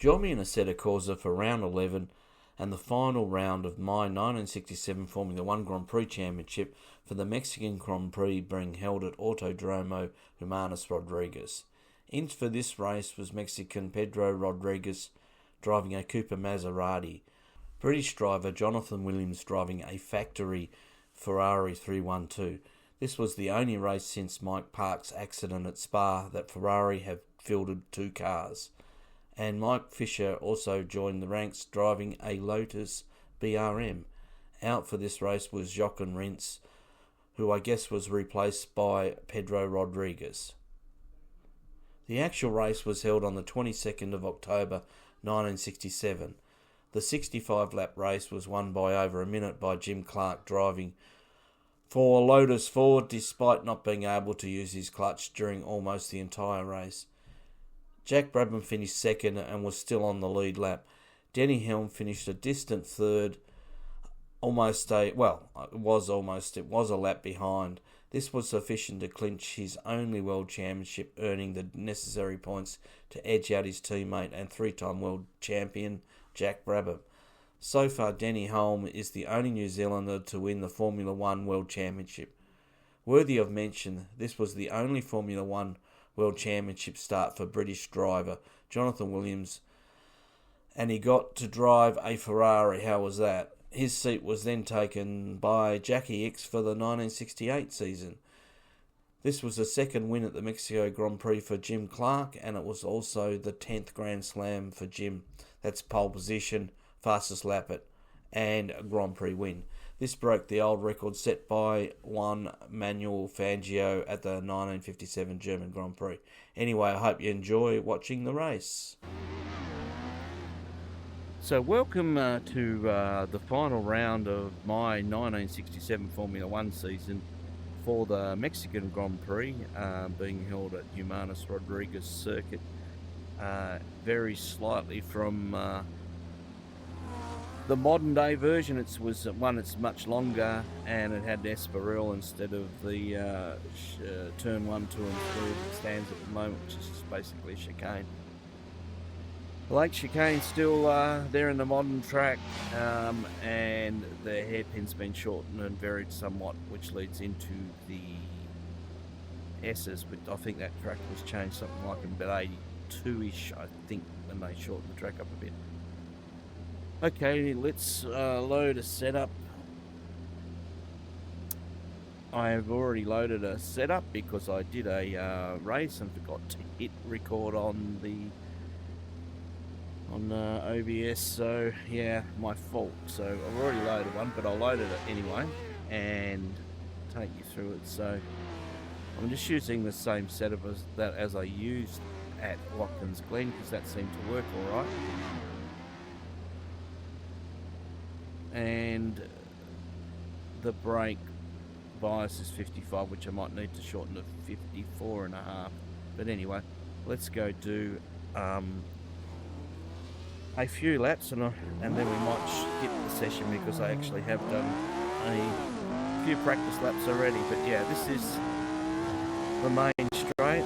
Join me in Assetto Corsa for round 11 and the final round of my 1967 Formula 1 Grand Prix Championship for the Mexican Grand Prix being held at Autódromo Hermanos Rodríguez. In for this race was Mexican Pedro Rodriquez driving a Cooper Maserati, British driver Johnathan Williams driving a Factory Ferrari 312. This was the only race since Mike Park's accident at Spa that Ferrari have fielded two cars. And Mike Fisher also joined the ranks driving a Lotus BRM. Out for this race was Jochen Rindt, who I guess was replaced by Pedro Rodriquez. The actual race was held on the 22nd of October 1967. The 65-lap race was won by over a minute by Jim Clark driving for Lotus-Ford despite not being able to use his clutch during almost the entire race. Jack Brabham finished second and was still on the lead lap. Denny Hulme finished a distant third, it was a lap behind. This was sufficient to clinch his only World Championship, earning the necessary points to edge out his teammate and three-time World Champion Jack Brabham. So far, Denny Hulme is the only New Zealander to win the Formula 1 World Championship. Worthy of mention, this was the only Formula 1 World Championship start for British driver Johnathan Williams, and he got to drive a Ferrari. How was that? His seat was then taken by Jackie Ickx for the 1968 season. This was the second win at the Mexico Grand Prix for Jim Clark, and it was also the 10th Grand Slam for Jim. That's pole position, fastest lap and a Grand Prix win. This broke the old record set by one Manuel Fangio at the 1957 German Grand Prix. Anyway, I hope you enjoy watching the race. So welcome to the final round of my 1967 Formula 1 season for the Mexican Grand Prix being held at Hermanos Rodríguez circuit. Very slightly from the modern day version. It's much longer and it had Estoril instead of the turn 1, 2 and 3 that stands at the moment, which is just basically chicane. The Lake Chicane's still there in the modern track, and the hairpin's been shortened and varied somewhat, which leads into the S's, but I think that track was changed something like in about 82-ish, I think, when they shortened the track up a bit. Okay, let's load a setup. I have already loaded a setup because I did a race and forgot to hit record on the OBS, so yeah, my fault. So I've already loaded one, but I loaded it anyway and take you through it. So I'm just using the same setup as I used at Watkins Glen because that seemed to work all right. And the brake bias is 55, which I might need to shorten to 54.5. But anyway, let's go do a few laps and then we might skip the session because I actually have done a few practice laps already. But yeah, this is the main straight.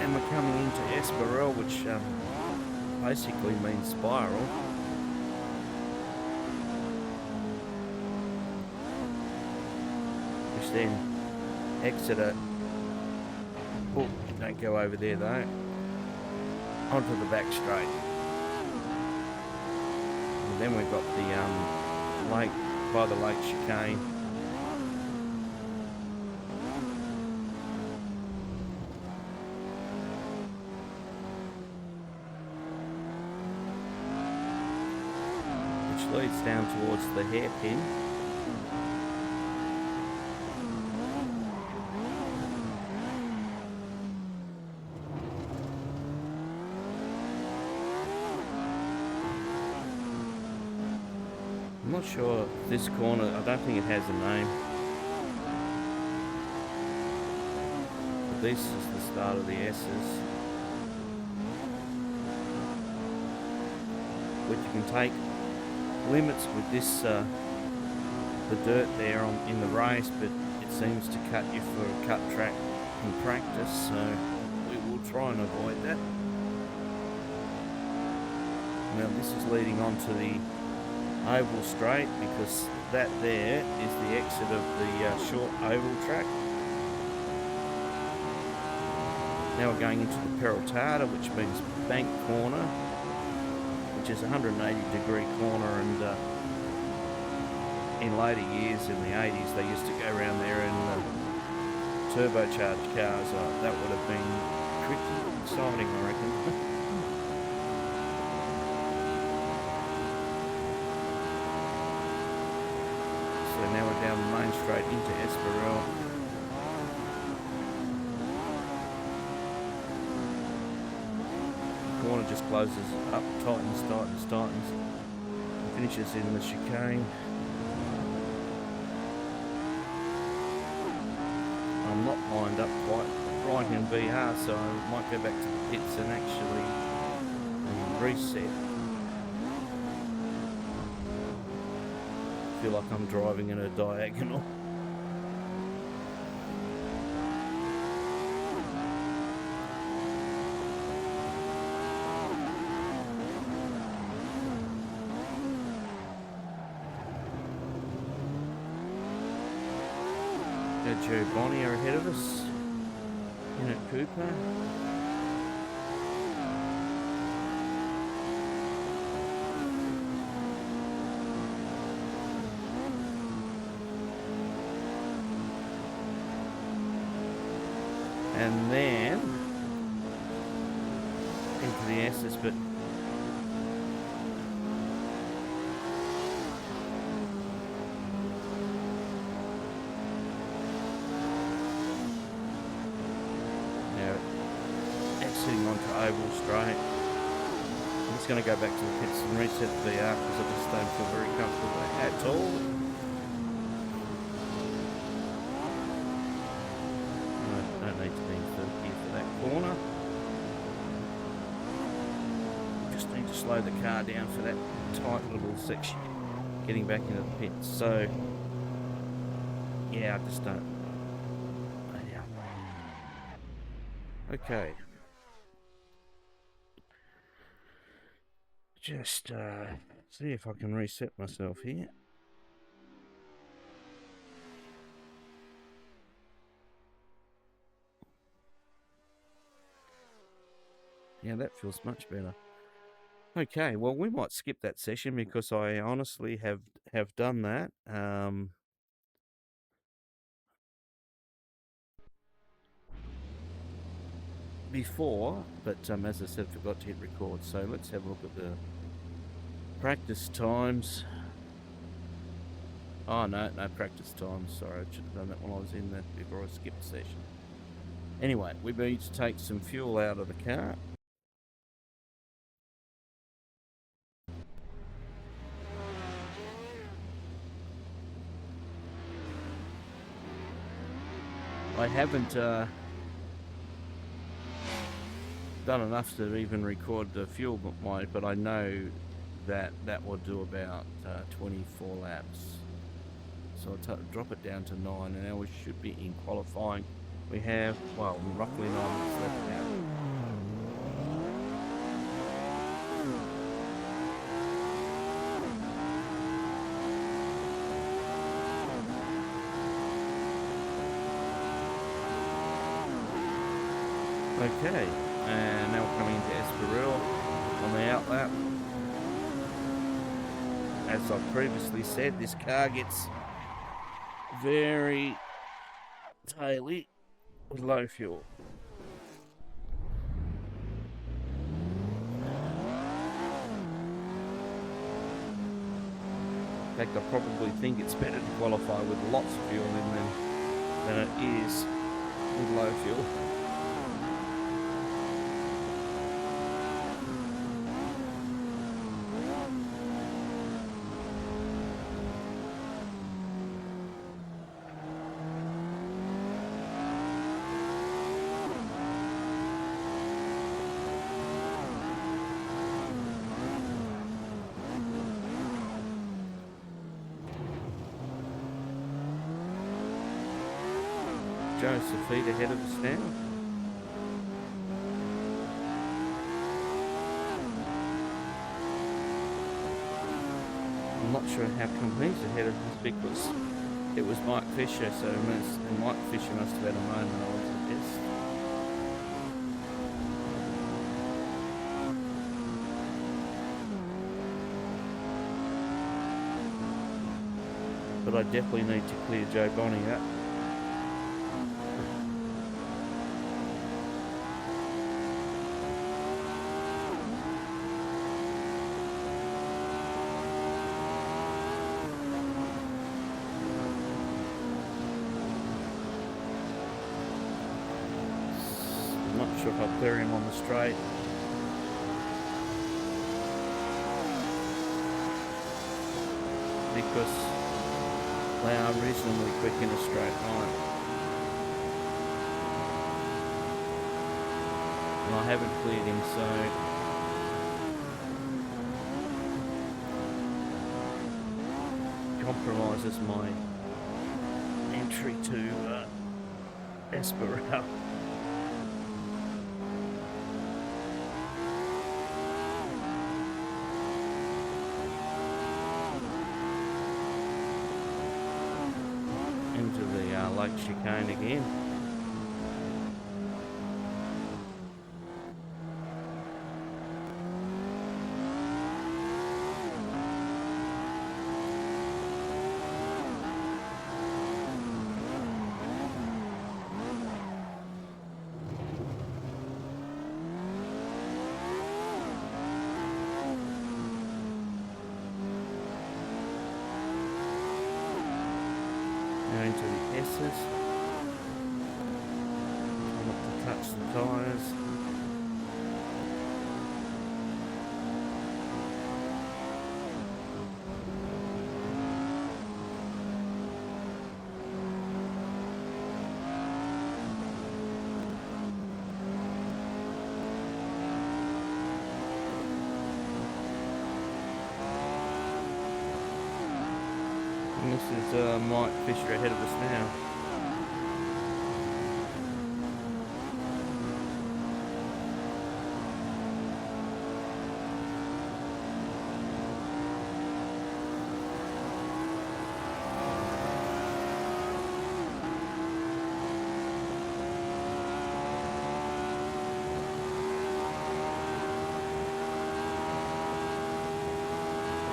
And we're coming into Estoril, which basically means spiral. Which then Exeter, don't go over there though, onto the back straight. And then we've got the lake, by the Lake Chicane. Which leads down towards the hairpin. I'm not sure this corner, I don't think it has a name. But this is the start of the S's. Which you can take limits with this, the dirt there in the race, but it's seems to cut you for a cut track in practice, so we will try and avoid that. Now this is leading on to the oval straight, because that there is the exit of the short oval track. Now we're going into the Perotada, which means bank corner, which is a 180-degree corner, and in later years, in the 80s, they used to go around there in turbocharged cars. That would have been pretty exciting, I reckon. So now we're down the main straight into Estoril. The corner just closes up, tightens, finishes in the chicane. I'm not lined up quite right in VR, so I might go back to the pits and actually reset. I feel like I'm driving in a diagonal. Joe Bonnie are ahead of us in a Cooper. And then into the S's, but sitting onto oval straight. I'm just going to go back to the pits and reset the VR because I just don't feel very comfortable at all. I don't need to be in third gear for that corner. Just need to slow the car down for that tight little section getting back into the pits. So yeah, I just don't. Okay. Just see if I can reset myself here. Yeah, that feels much better. Okay, well, we might skip that session because I honestly have done that. Before, but as I said, forgot to hit record. So let's have a look at the practice times. Oh no practice times. Sorry, I should have done that when I was in that before I skipped the session. Anyway, we need to take some fuel out of the car. I haven't done enough to even record the fuel, but I know that will do about 24 laps. So I'll drop it down to 9, and now we should be in qualifying. We have, well, roughly 9 minutes left now. Okay, and now we're coming into Estoril on the outlap. As I previously said, this car gets very taily with low fuel. In fact, I probably think it's better to qualify with lots of fuel than it is with low fuel. Joseph Feed ahead of us now. I'm not sure how come he's ahead of us, because it was Mike Fisher, and Mike Fisher must have had a moment I was at best. But I definitely need to clear Joe Bonnie up. Not sure if I'll clear him on the straight. Because they are reasonably quick in a straight line. And I haven't cleared him, so compromises my entry to Esperal. Into the Lake Chicane again. Into the S's. Try not to touch the tyres. And this is Mike Fisher ahead of us now.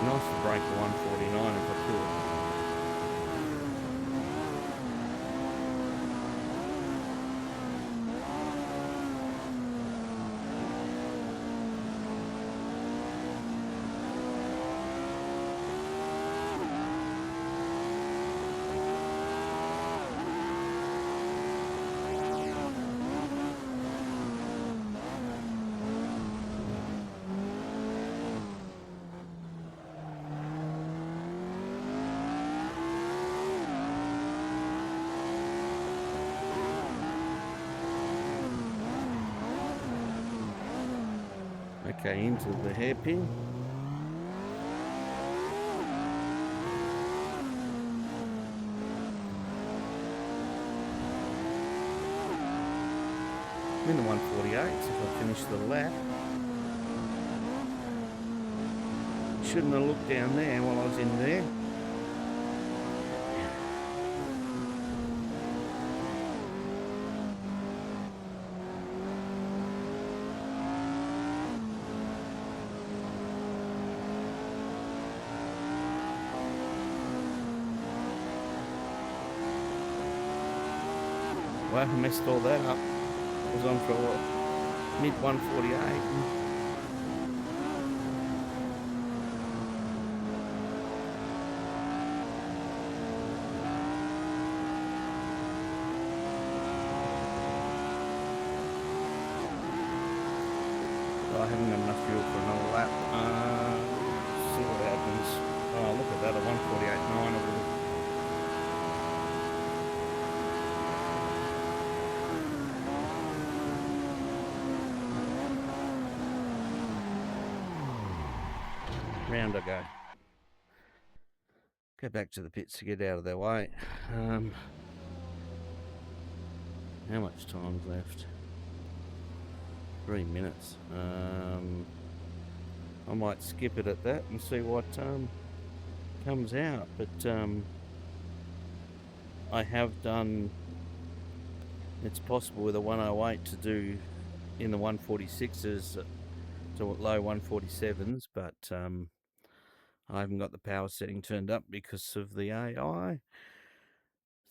Nice to break the 149 if I could. Okay, into the hairpin. I'm in the 148 if I finish the lap. Shouldn't have looked down there while I was in there. Well, I messed all that up. I was on for mid 148. I haven't got enough fuel for another lap. See what happens. Oh, look at that, a 148.9. Round I go. Go back to the pits to get out of their way. How much time's left? 3 minutes. I might skip it at that and see what comes out. But I have done. It's possible with a 108 to do in the 146s to low 147s, but I haven't got the power setting turned up because of the AI.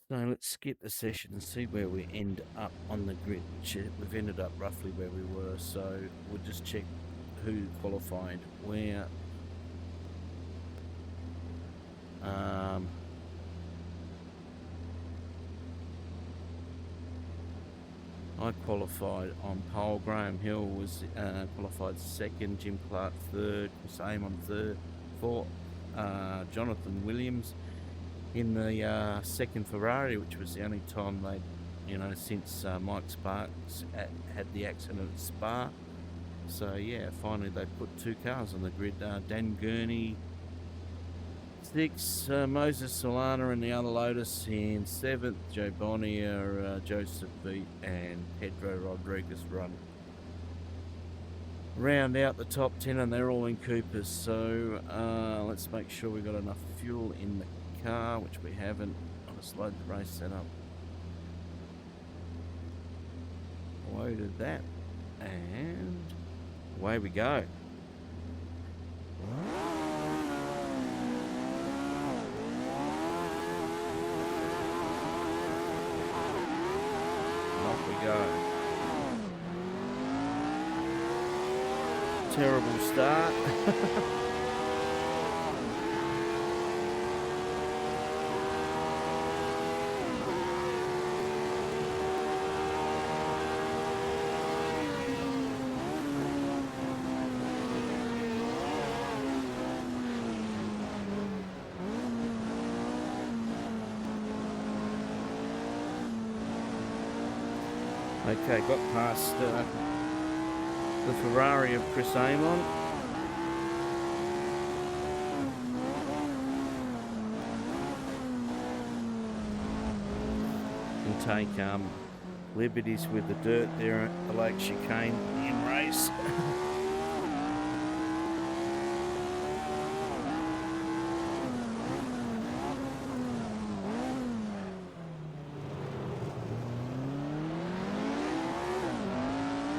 So let's skip the session and see where we end up on the grid. We've ended up roughly where we were, so we'll just check who qualified where. I qualified on pole. Graham Hill was qualified second. Jim Clark third. Chris Amon third. Fourth. Johnathan Williams in the second Ferrari, which was the only time they'd, since Mike Sparks had the accident at Spa. So yeah, finally they put 2 cars on the grid. Dan Gurney 6th, Moses Solana and the other Lotus in 7th, Joe Bonnier, Joseph Beat and Pedro Rodriguez round out the top 10, and they're all in Coopers. So let's make sure we've got enough fuel in the car, which we haven't. I'll just load the race setup. Loaded that, and away we go. Off we go. Terrible start. Okay, got past the Ferrari of Chris Amon. Can take liberties with the dirt there at the Lake Chicane in race.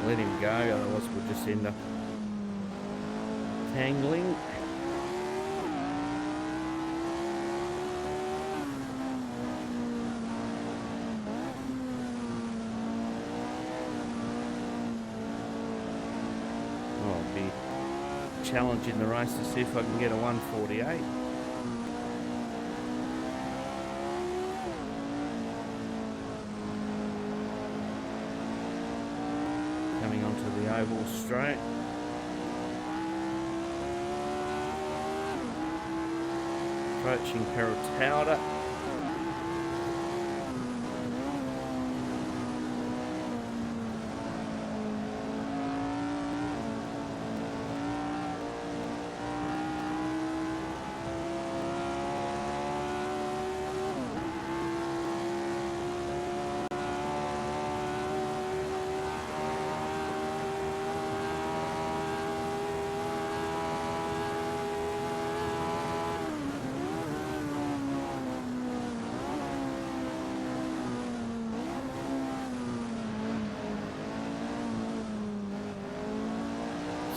Let him go, otherwise we'll just end up tangling. I'll be challenging the race to see if I can get a 148. Coming onto the oval straight. Approaching Peratauda.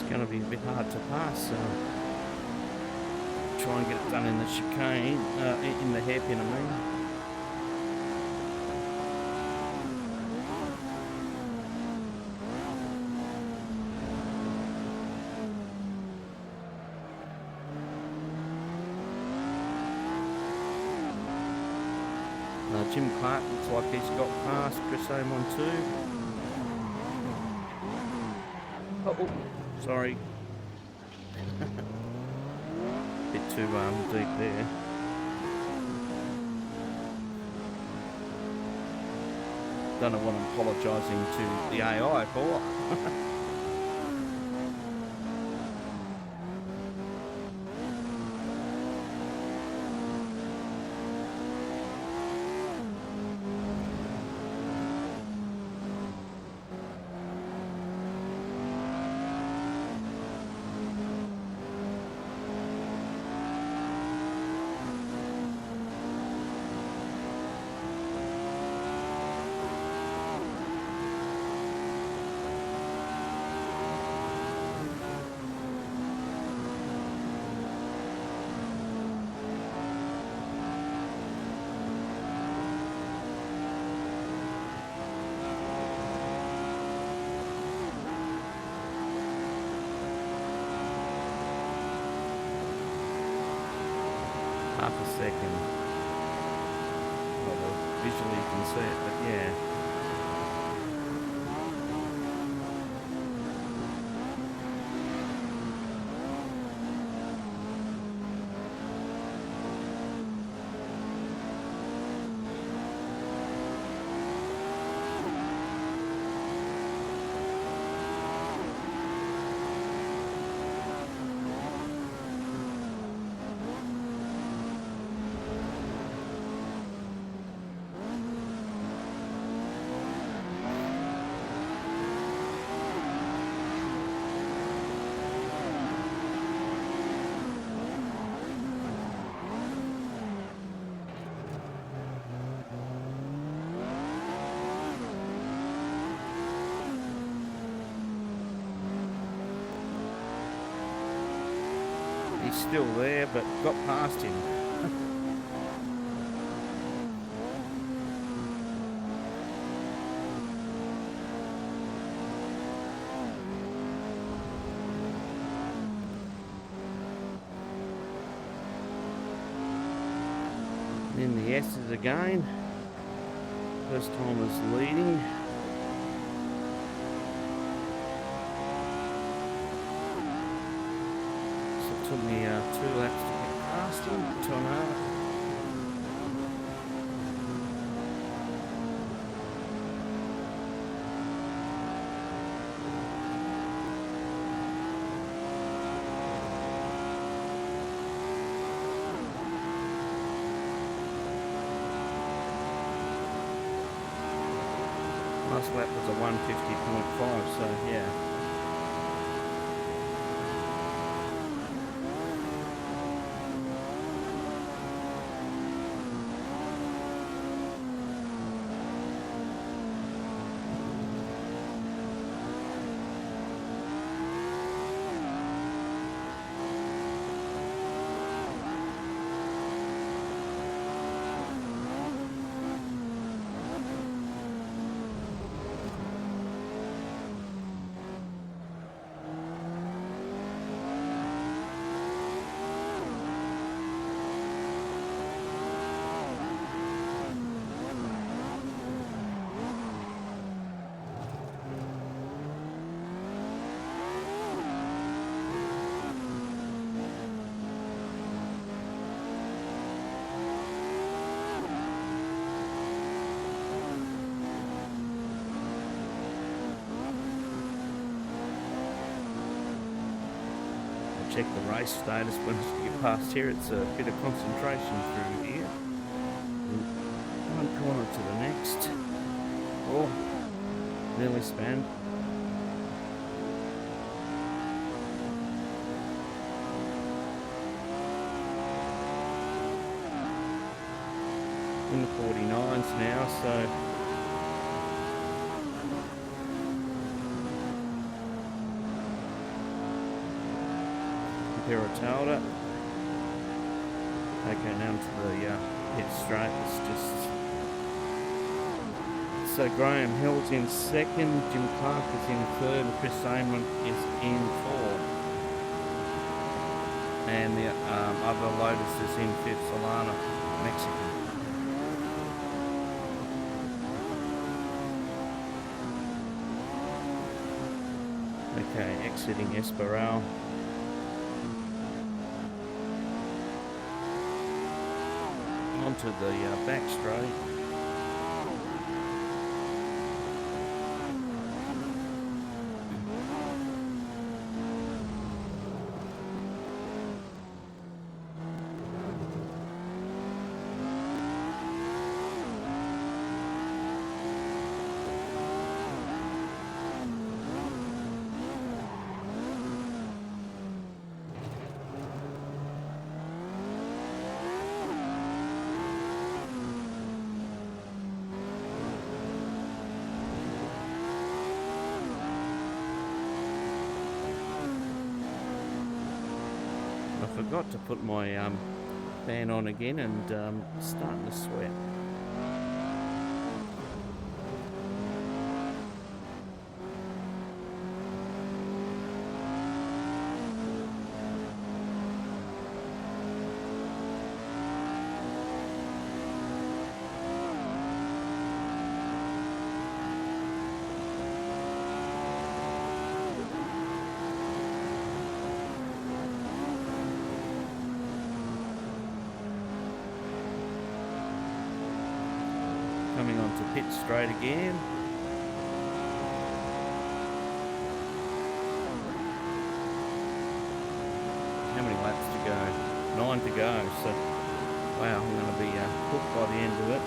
Going to be a bit hard to pass, so try and get it done in the chicane, in the hairpin, I mean. Jim Clark looks like he's got past Chris Amon too. Oh. Sorry. Bit too deep there. Don't know what I'm apologising to the AI for. second. Well, visually you can see it, but yeah. He's still there, but got past him. Then the S's again. First time is leading. Took me 2 laps to get past him, 2.5. Last lap was a 150.5, so yeah. Check the race status when you get past here. It's a bit of concentration through here. One corner to the next. Oh, nearly spanned. In the 49s now, so Perrotalda. Okay, now to the pit straight. It's just so Graham Hill's in second, Jim Clark is in third, and Chris Amon is in fourth. And the other Lotus is in fifth, Solana, Mexican. Okay, exiting Esperal. Onto the back straight. I forgot to put my fan on again and starting to sweat. straight again. How many laps to go? 9 to go. So, wow, I'm going to be hooked by the end of it.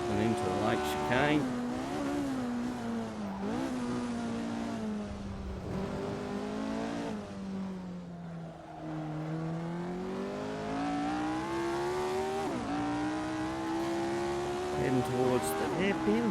And into the lake chicane. Heading towards the hairpin.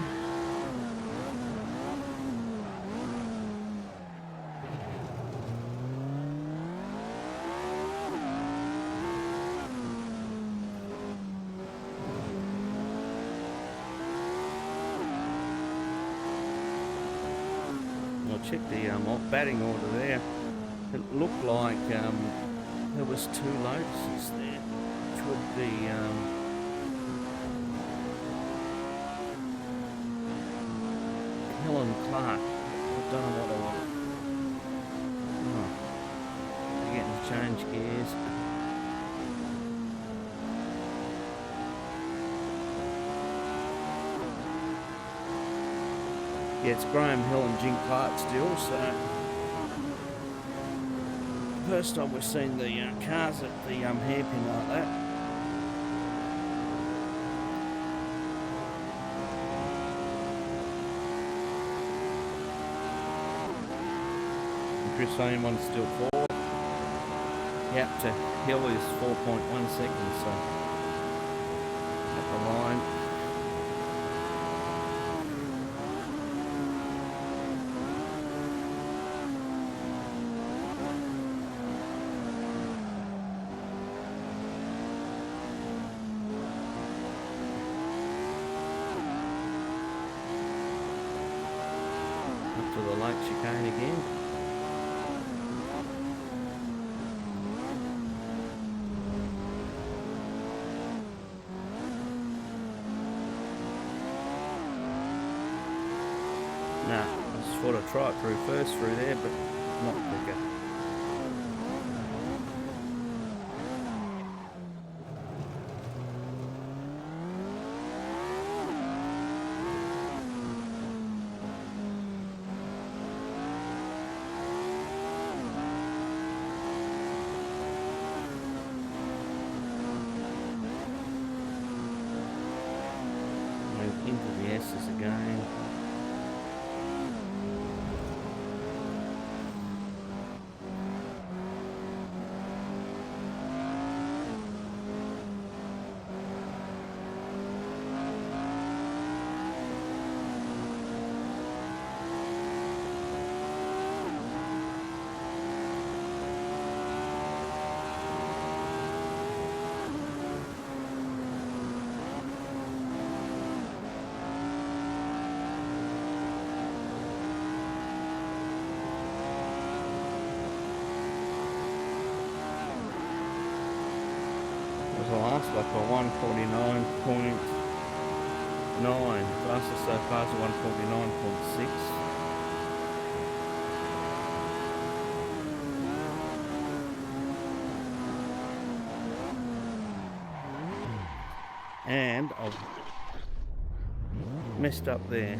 I'll check the batting order there. It looked like there was 2 Lotuses there, which would be Hill and Clark. I don't know what I want. Oh, they're getting to change gears. Yeah, it's Graham Hill and Jim Clark still, so first time we've seen the cars at the hairpin like that. Chris Hayman's still 4. Yep, to Hill is 4.1 seconds, so at the line. Up to the lake chicane again. Nah, I just thought I'd try it first through there, but not quicker. Move into the S's again. The last lap by 149.9. Fastest so far is 149.6. And I've messed up there.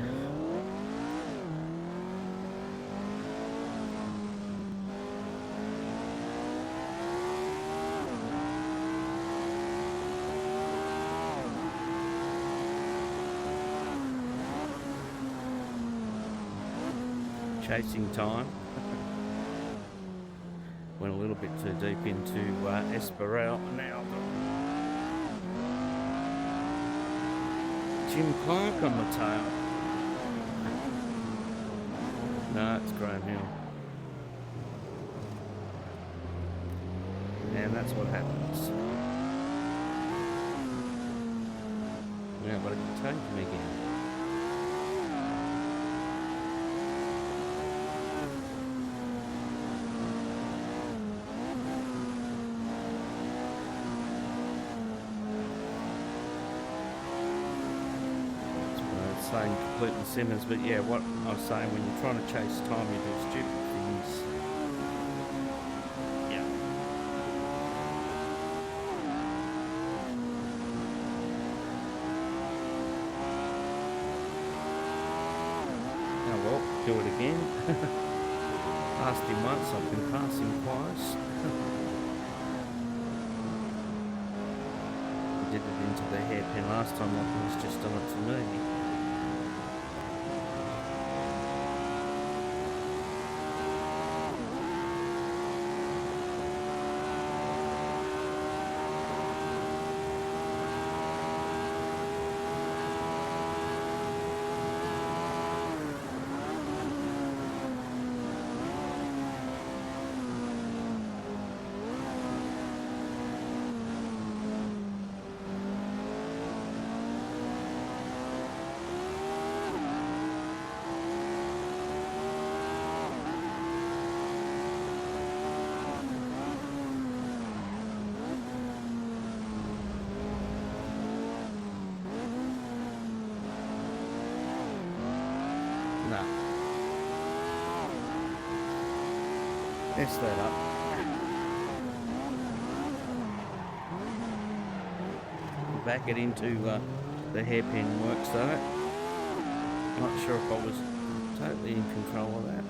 Chasing time. Went a little bit too deep into Esperal. Now Jim Clark on the tail. No, it's Graham Hill. And that's what happens. Yeah, but it can take me again. saying complete the sentence, but yeah, what I was saying, when you're trying to chase time, you do stupid things. Yeah. Oh well, do it again. Passed him once, I can pass him twice. He did it into the hairpin last time, like he was just done it to me. Mess that up. Back it into the hairpin works though. Not sure if I was totally in control of that.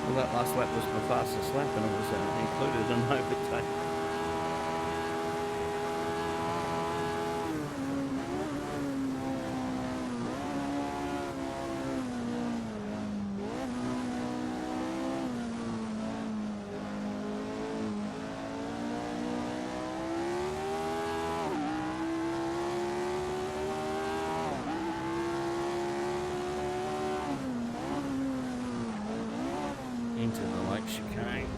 Well, that last lap was my fastest lap, and it was included an overtake. Into the lake chicane.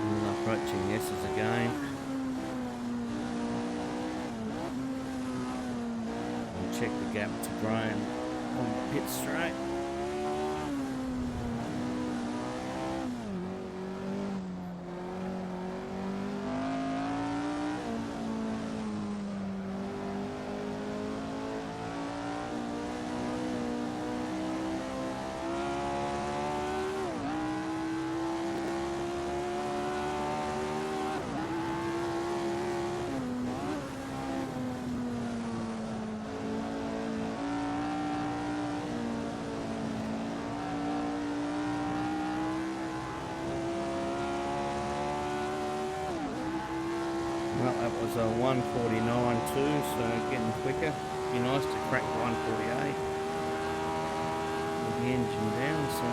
And approaching S's again. Check the gap to Graham on the pit straight. Well, that was a 149.2, so getting quicker. Be nice to crack 148 with the engine down, so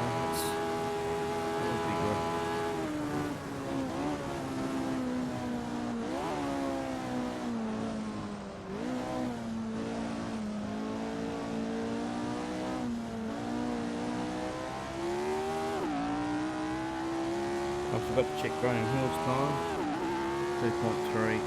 that would be good. I forgot to check Graham Hill's time. 2.3.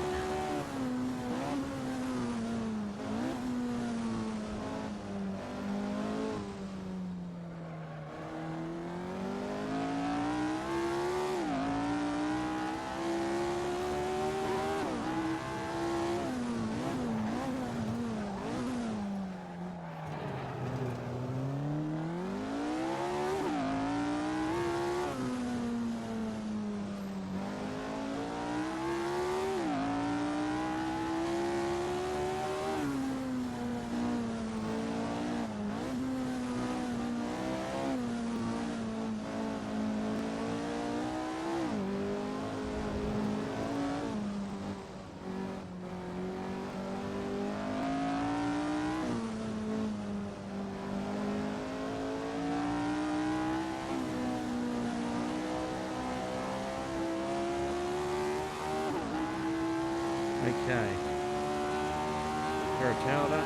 Okay. Paratalda.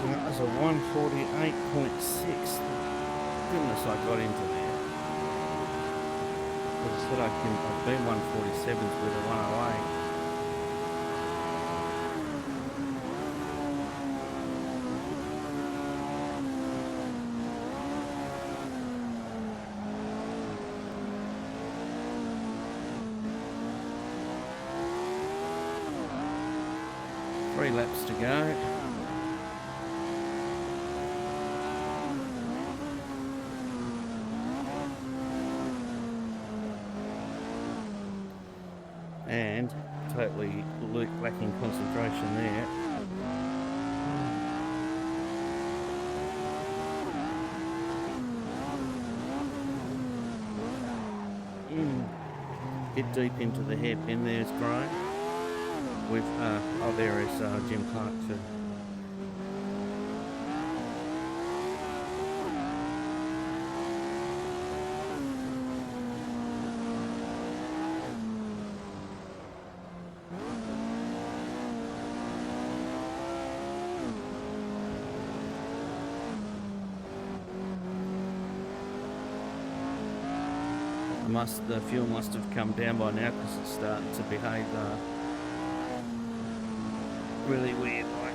That was a 148.6. Goodness, I got into there. As I said, I've been 147s with a 108. Three laps to go. And totally lacking concentration there. Get deep into the hairpin. There's Grime. With oh, there is Jim Clarkson. The fuel must have come down by now because it's starting to behave really weird like.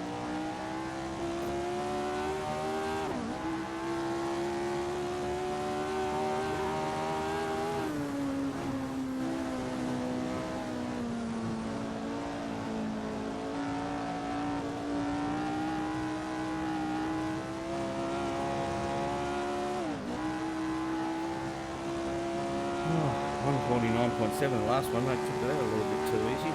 Oh, 149.7, the last one, I took that a little bit too easy.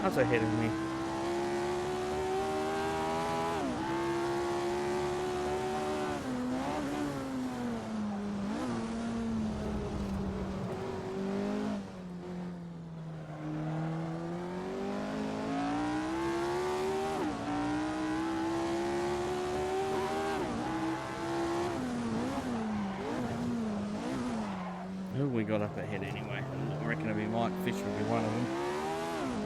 Cars ahead of me. Who we got up ahead anyway? I reckon it'll be Mike Fisher will be one of them.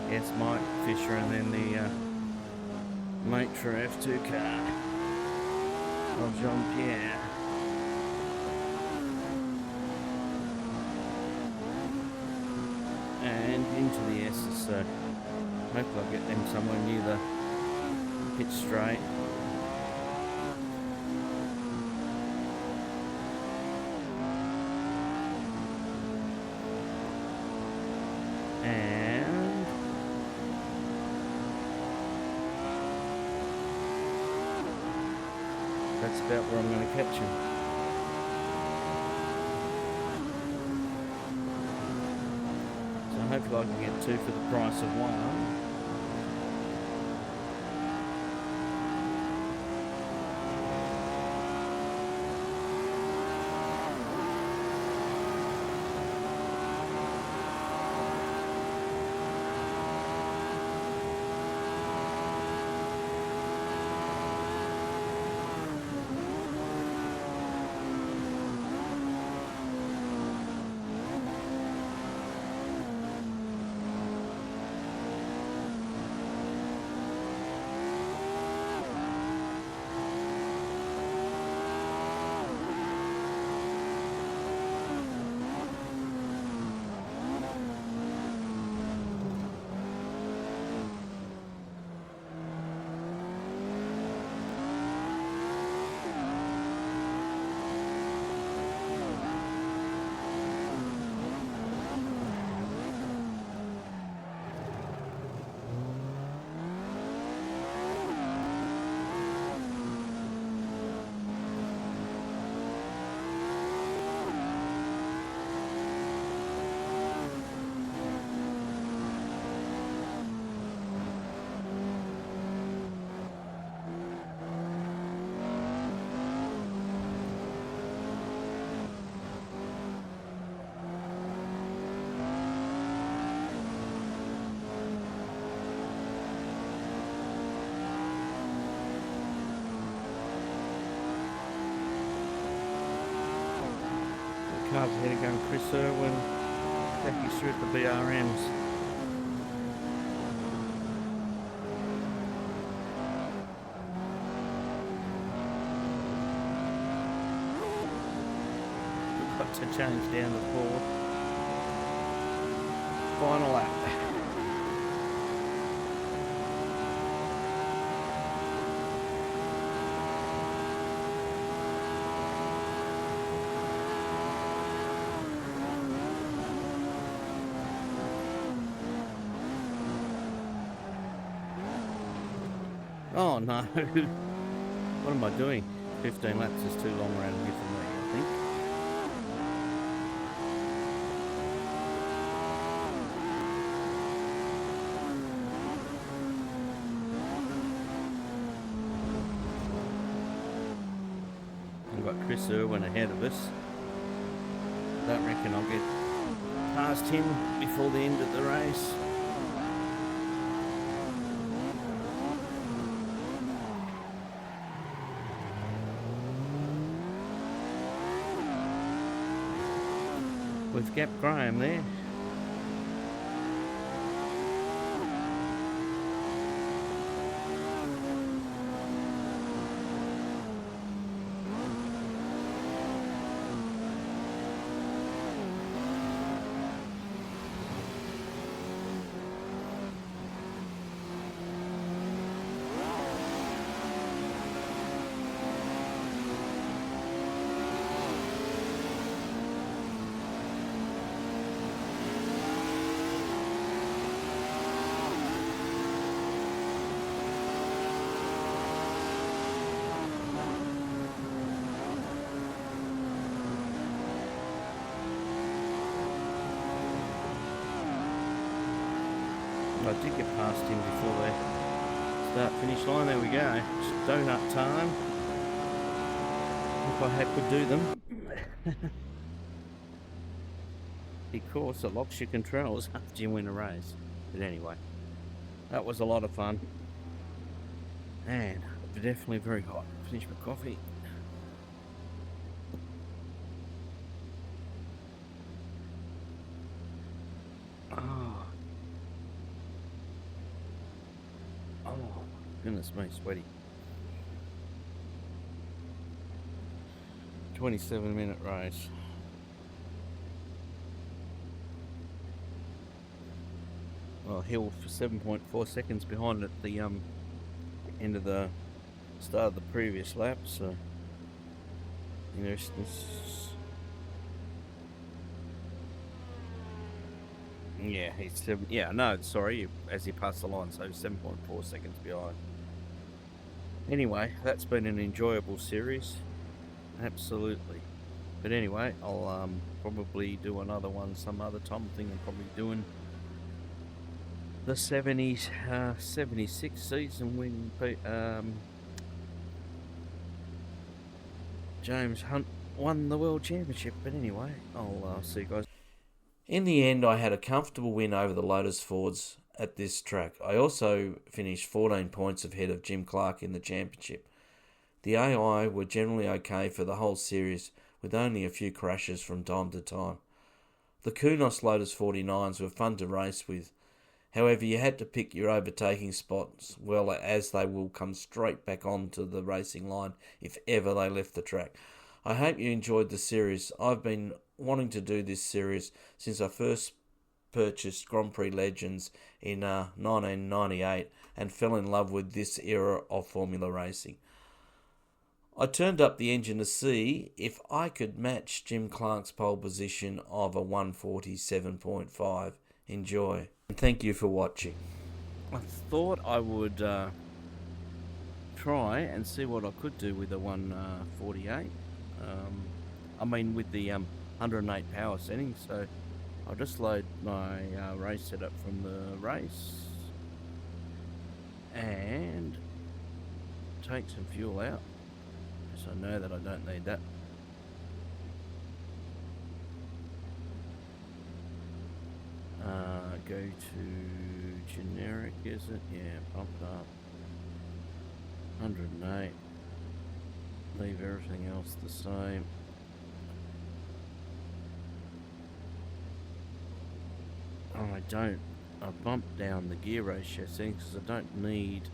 Yes, Mike Fisher, and then the Matra F2 car of Jean-Pierre. And into the S's, so hopefully I'll get them somewhere near the pit straight. And that's about where I'm going to catch him. So hopefully I can get two for the price of one. Cars ahead again, Chris Irwin, Jackie Stewart, the BRMs. We've got to change down the board. Final lap. Oh no, what am I doing? 15 laps is too long around here for me, I think. We've got Chris Irwin ahead of us. Don't reckon I'll get past him before the end of the race. With Jack Brabham there. I did get past him before the start finish line. There we go. Just donut time. If I could do them. Because it locks your controls after you win a race. But anyway, that was a lot of fun. And definitely very hot. Finish my coffee. Goodness me, sweaty. 27-minute race. Well, Hill for 7.4 seconds behind at the end of the start of the previous lap, so you know, yeah, he's 7. Yeah, no, sorry, as he passed the line, so 7.4 seconds behind. Anyway, that's been an enjoyable series, absolutely. But anyway, I'll probably do another one some other time. I think I'm probably doing the 76 season when James Hunt won the World Championship. But anyway, I'll see you guys. In the end, I had a comfortable win over the Lotus-Fords at this track. I also finished 14 points ahead of Jim Clark in the championship. The AI were generally okay for the whole series, with only a few crashes from time to time. The Kunos Lotus 49s were fun to race with. However, you had to pick your overtaking spots well, as they will come straight back onto the racing line if ever they left the track. I hope you enjoyed the series. I've been wanting to do this series since I first purchased Grand Prix Legends in 1998 and fell in love with this era of Formula racing. I turned up the engine to see if I could match Jim Clark's pole position of a 147.5. Enjoy, and thank you for watching. I thought I would try and see what I could do with a 148. I mean with the 108 power setting, so I'll just load my race setup from the race and take some fuel out, so I know that I don't need that. Go to generic, is it? Yeah, pump up. 108. Leave everything else the same. I bumped down the gear ratio settings because I don't need.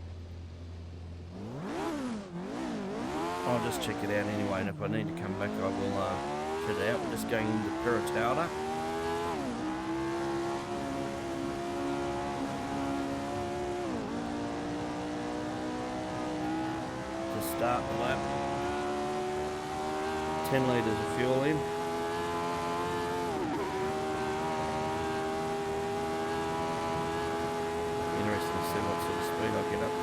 I'll just check it out anyway, and if I need to come back, I will check it out. We're just going into Peritauda. To start the lap. 10 litres of fuel in. Interesting to see what sort of speed I get up to.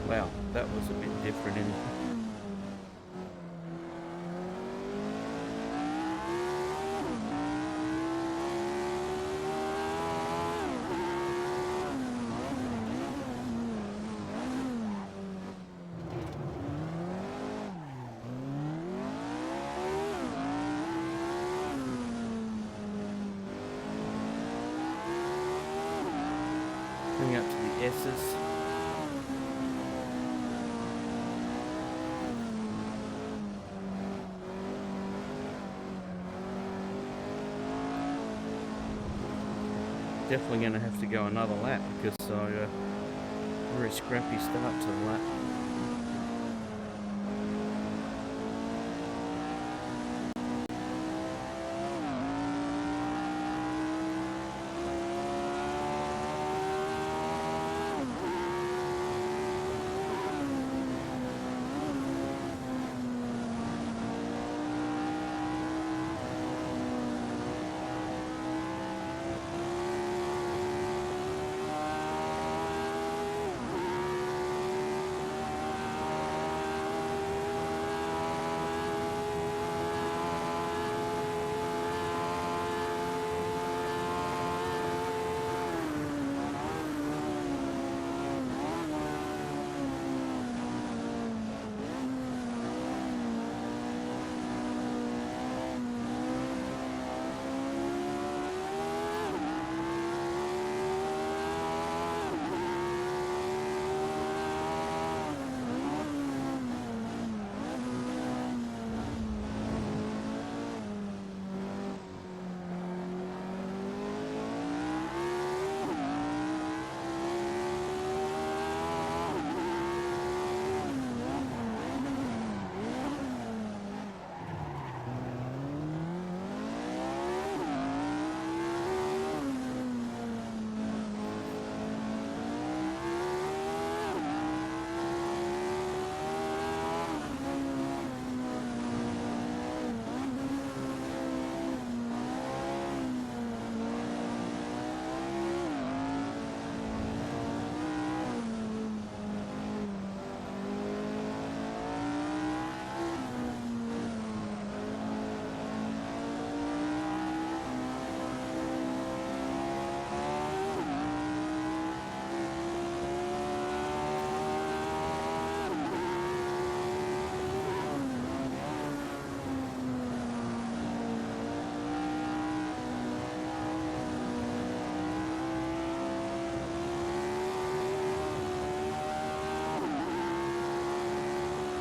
Wow, that was a bit different in coming up to the S's. Definitely going to have to go another lap because I very scrappy start to the lap.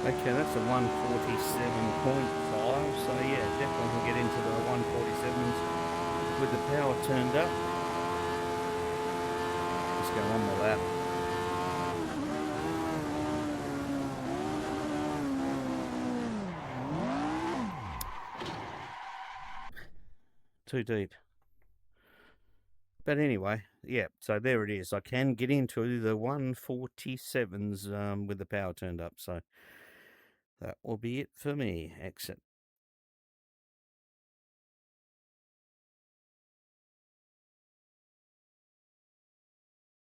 Okay, that's a 147.5, so yeah, definitely we'll get into the 147s with the power turned up. Let's go one more lap. Too deep. But anyway, yeah, so there it is. I can get into the 147s with the power turned up, so that will be it for me. Exit.